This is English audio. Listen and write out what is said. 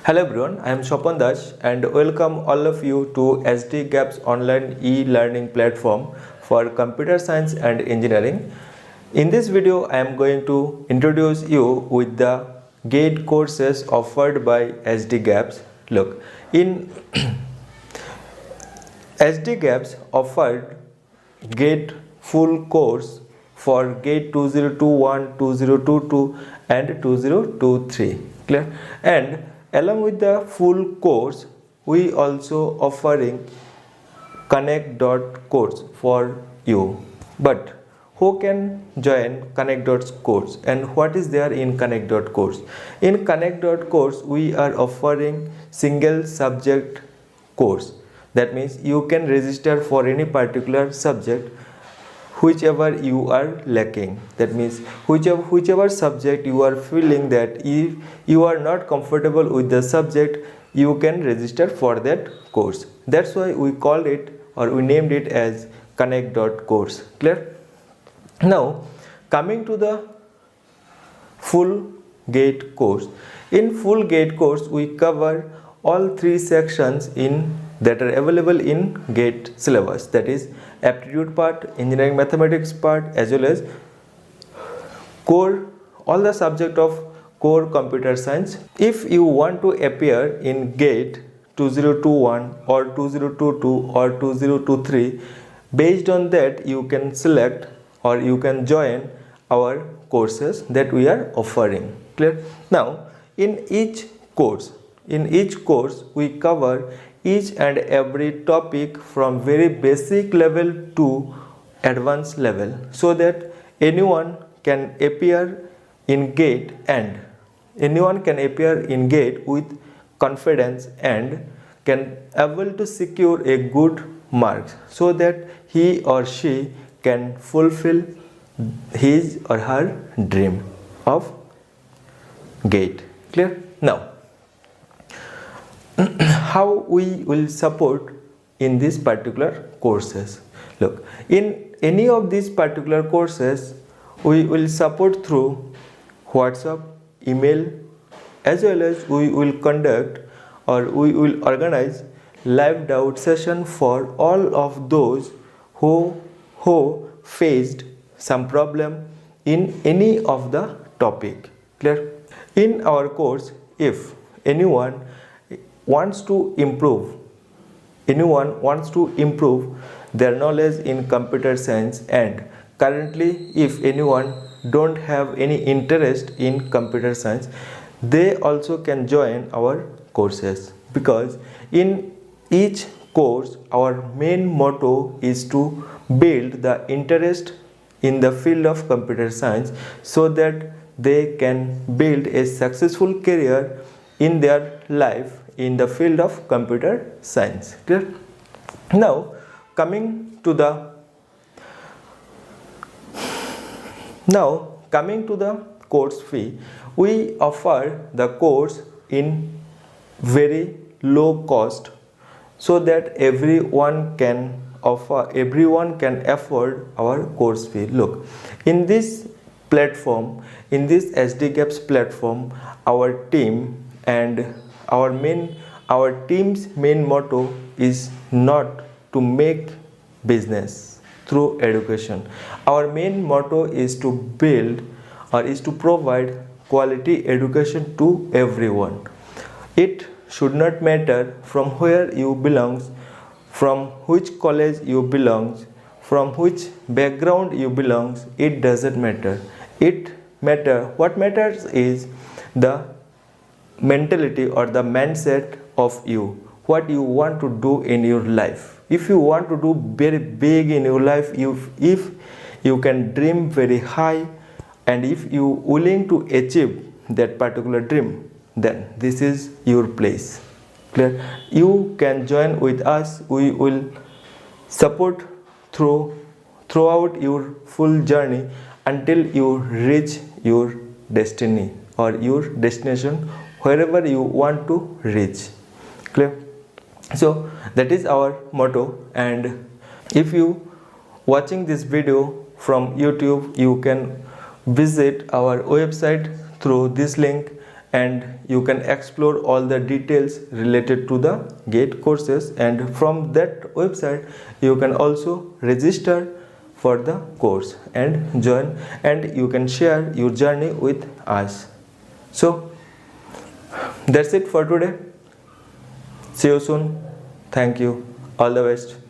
Hello everyone, I am Shopan Das and welcome all of you to SD Gaps online e-learning platform for computer science and engineering. In this video, I am going to introduce you with the GATE courses offered by SD Gaps. Look, in SD Gaps offered GATE full course for GATE 2021, 2022 and 2023. Clear? And along with the full course, we also offering Connect.course for you. But who can join Connect.course and what is there in Connect.course? In Connect.course, we are offering single subject course. That means you can register for any particular subject whichever you are lacking. That means whichever subject you are feeling that if you are not comfortable with the subject, you can register for that course. That's why we called it or we named it as Connect.course. Clear? Now coming to the full GATE course. In full GATE course, we cover all three sections that are available in GATE syllabus, that is aptitude part, engineering mathematics part, as well as core, all the subject of core computer science. If you want to appear in GATE 2021 or 2022 or 2023, based on that you can select or you can join our courses that we are offering. Clear? Now in each course we cover each and every topic from very basic level to advanced level, so that anyone can appear in GATE with confidence and can able to secure a good marks, so that he or she can fulfill his or her dream of GATE. Clear? Now how we will support in these particular courses? Look, in any of these particular courses we will support through WhatsApp, email, as well as we will conduct or we will organize live doubt session for all of those who faced some problem in any of the topic. Clear? In our course, if anyone wants to improve their knowledge in computer science, and currently if anyone don't have any interest in computer science, they also can join our courses, because in each course our main motto is to build the interest in the field of computer science, so that they can build a successful career in their life in the field of computer science. Clear? Now coming to the course fee, we offer the course in very low cost, so that everyone can afford our course fee. Look, in this platform, in this SD Gaps platform, our team and our team's main motto is not to make business through education. Our main motto is to build or is to provide quality education to everyone. It should not matter from where you belong, from which college you belong, from which background you belong. It doesn't matter. What matters is the mentality or the mindset of you, what you want to do in your life. If you want to do very big in your life, if you can dream very high, and if you willing to achieve that particular dream, then this is your place. Clear? You can join with us. We will support throughout your full journey until you reach your destiny or your destination, wherever you want to reach. Clear? So that is our motto, and if you watching this video from YouTube, you can visit our website through this link and you can explore all the details related to the GATE courses, and from that website you can also register for the course and join, and you can share your journey with us. So that's it for today. See you soon. Thank you. All the best.